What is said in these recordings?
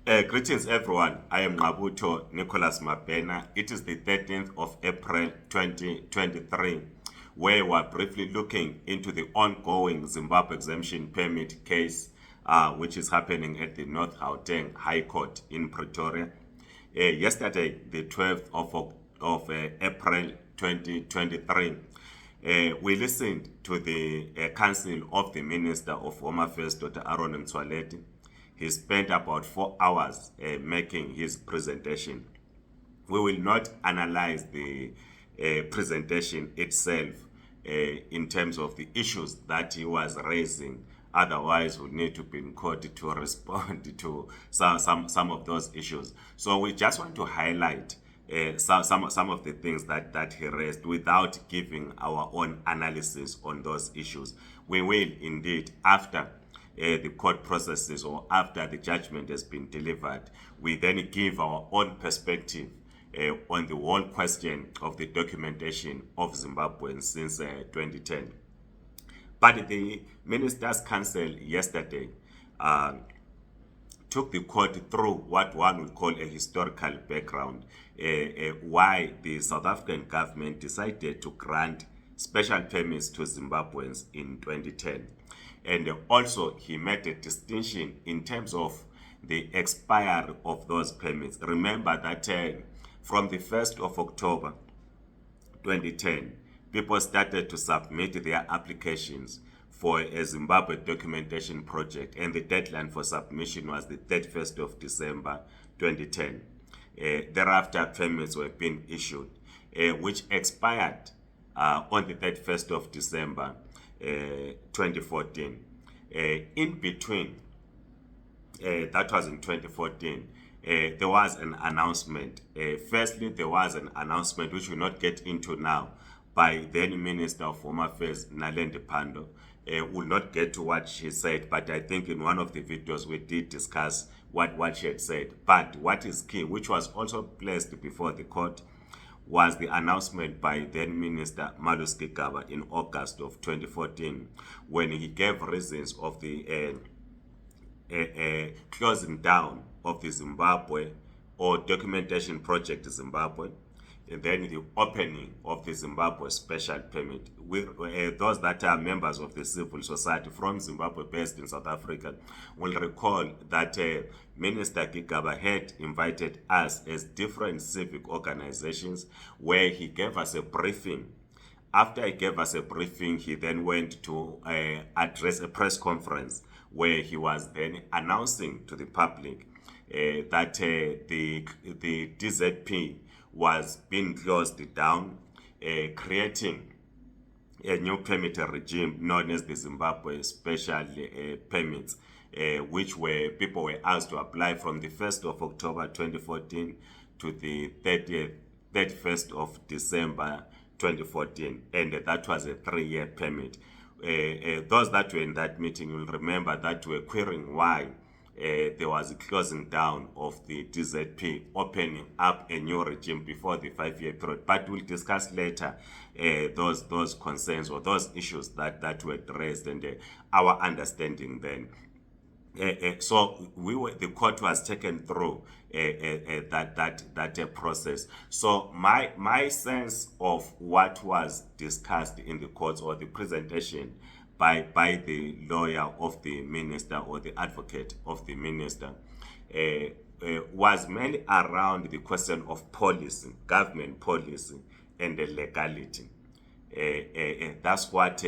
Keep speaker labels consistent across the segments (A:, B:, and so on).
A: Greetings, everyone. I am Ngabuto Nicholas Mabena. It is the 13th of April 2023, where we're briefly looking into the ongoing Zimbabwe exemption permit case, which is happening at the North Gauteng High Court in Pretoria. Yesterday, the 12th of April 2023, we listened to the Council of the Minister of Home Affairs, Dr. Aaron Mtswaleti. He spent about 4 hours making his presentation. We will not analyze the presentation itself in terms of the issues that he was raising. Otherwise, we need to be in court to respond to some of those issues. So we just want to highlight some of the things that he raised without giving our own analysis on those issues. We will indeed, after the court processes or after the judgment has been delivered, we then give our own perspective on the whole question of the documentation of Zimbabweans since 2010. But the Ministers' Council yesterday took the court through what one would call a historical background, why the South African government decided to grant special permits to Zimbabweans in 2010. And also, he made a distinction in terms of the expiry of those permits. Remember that from the 1st of October 2010, people started to submit their applications for a Zimbabwe documentation project, and the deadline for submission was the 31st of December 2010. Thereafter, permits were being issued, which expired on the 31st of December 2014. In between, that was in 2014, there was an announcement. Firstly, there was an announcement which we'll not get into now by then Minister of Home Affairs, Naledi Pandor. We'll not get to what she said, but I think in one of the videos we did discuss what she had said. But what is key, which was also placed before the court, was the announcement by then Minister Malusi Gigaba in August of 2014, when he gave reasons of the closing down of the Zimbabwe or documentation project Zimbabwe, and then the opening of the Zimbabwe special permit. Those that are members of the civil society from Zimbabwe based in South Africa will recall that Minister Gigaba had invited us as different civic organizations, where he gave us a briefing. After he gave us a briefing, he then went to address a press conference where he was then announcing to the public that the ZEP was being closed down, creating a new permit regime known as the Zimbabwe Special Permits, which people were asked to apply from the 1st of October 2014 to the 31st of December 2014, and that was a 3-year permit. Those that were in that meeting will remember that were querying why there was a closing down of the ZEP, opening up a new regime before the 5-year period. But we'll discuss later those concerns or those issues that were raised and our understanding then. So the court was taken through that process. So my sense of what was discussed in the courts, or the presentation by the lawyer of the minister or the advocate of the minister, was mainly around the question of policy, government policy, and the legality. That's what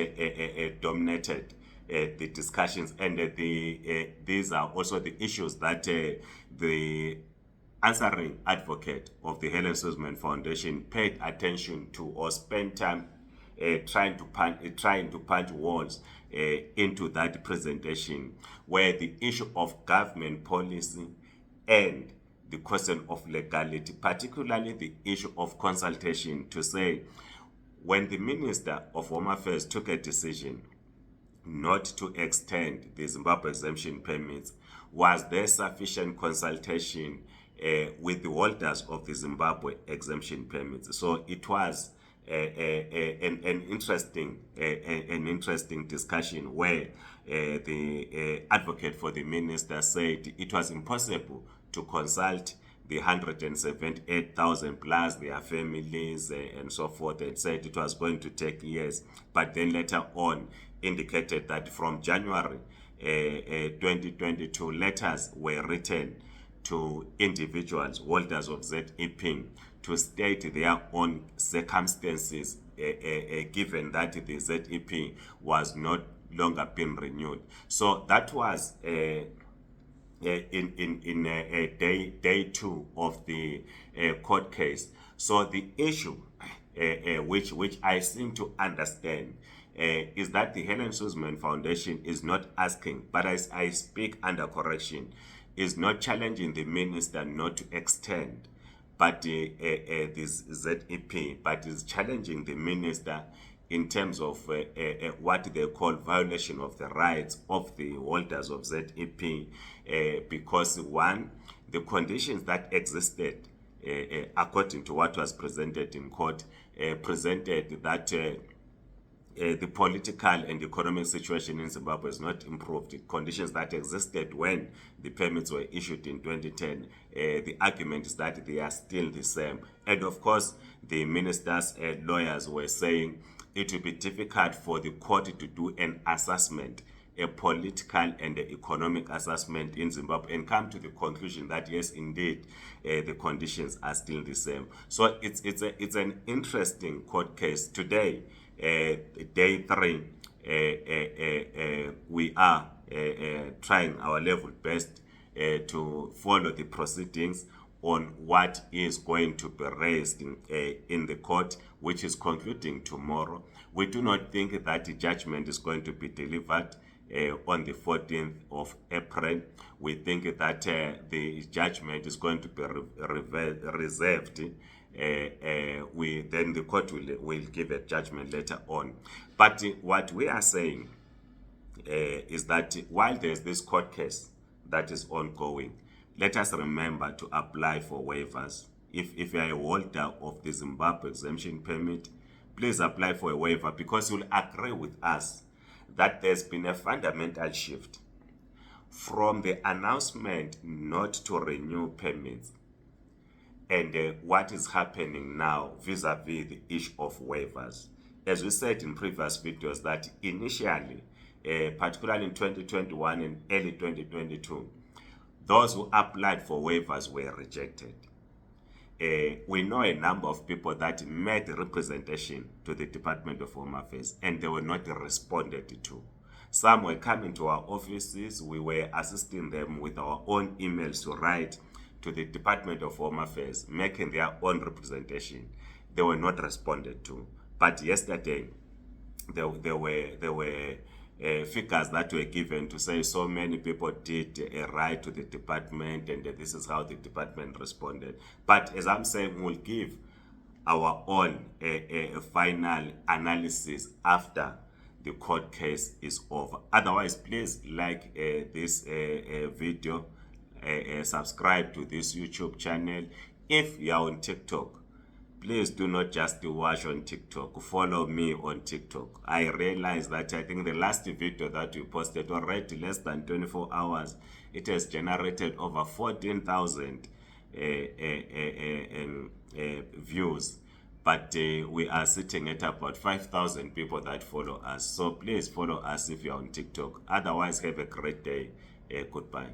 A: dominated the discussions, and these are also the issues that the answering advocate of the Helen Suzman Foundation paid attention to, or spent time trying to punch walls into that presentation, where the issue of government policy and the question of legality, particularly the issue of consultation, to say, when the Minister of Home Affairs took a decision not to extend the Zimbabwe exemption permits, was there sufficient consultation with the holders of the Zimbabwe exemption permits? So it was an interesting discussion, where the advocate for the minister said it was impossible to consult the 178,000 plus their families and so forth, and said it was going to take years, but then later on indicated that from January 2022, letters were written to individuals, holders of ZEP, to state their own circumstances, given that the ZEP was not longer being renewed. So that was in day two of the court case. So the issue, which I seem to understand, is that the Helen Suzman Foundation is not asking, but as I speak under correction, is not challenging the minister not to extend but this ZEP, but is challenging the minister in terms of what they call violation of the rights of the holders of ZEP, because one, the conditions that existed, according to what was presented in court, presented that the political and economic situation in Zimbabwe has not improved. The conditions that existed when the permits were issued in 2010, the argument is that they are still the same. And of course, the minister's lawyers were saying it will be difficult for the court to do an assessment, a political and economic assessment in Zimbabwe, and come to the conclusion that yes, indeed, the conditions are still the same. So it's an interesting court case today. Day three, we are trying our level best to follow the proceedings on what is going to be raised in the court, which is concluding tomorrow. We do not think that the judgment is going to be delivered on the 14th of April. We think that the judgment is going to be reserved. Then the court will give a judgment later on. But what we are saying is that while there's this court case that is ongoing, let us remember to apply for waivers. If you are a holder of the Zimbabwe exemption permit, please apply for a waiver, because you'll agree with us that there's been a fundamental shift from the announcement not to renew permits and what is happening now vis-a-vis the issue of waivers. As we said in previous videos, that initially, particularly in 2021 and early 2022, those who applied for waivers were rejected. We know a number of people that made representation to the Department of Home Affairs and they were not responded to. Some were coming to our offices. We were assisting them with our own emails to write to the Department of Home Affairs, making their own representation. They were not responded to. But yesterday, there were figures that were given to say so many people did write to the department and this is how the department responded. But as I'm saying, we'll give our own final analysis after the court case is over. Otherwise, please like this video, subscribe to this YouTube channel. If you are on TikTok, please do not just watch on TikTok. Follow me on TikTok. I realize that I think the last video that we posted already less than 24 hours, it has generated over 14,000 views. But we are sitting at about 5,000 people that follow us. So please follow us if you're on TikTok. Otherwise, have a great day. Goodbye.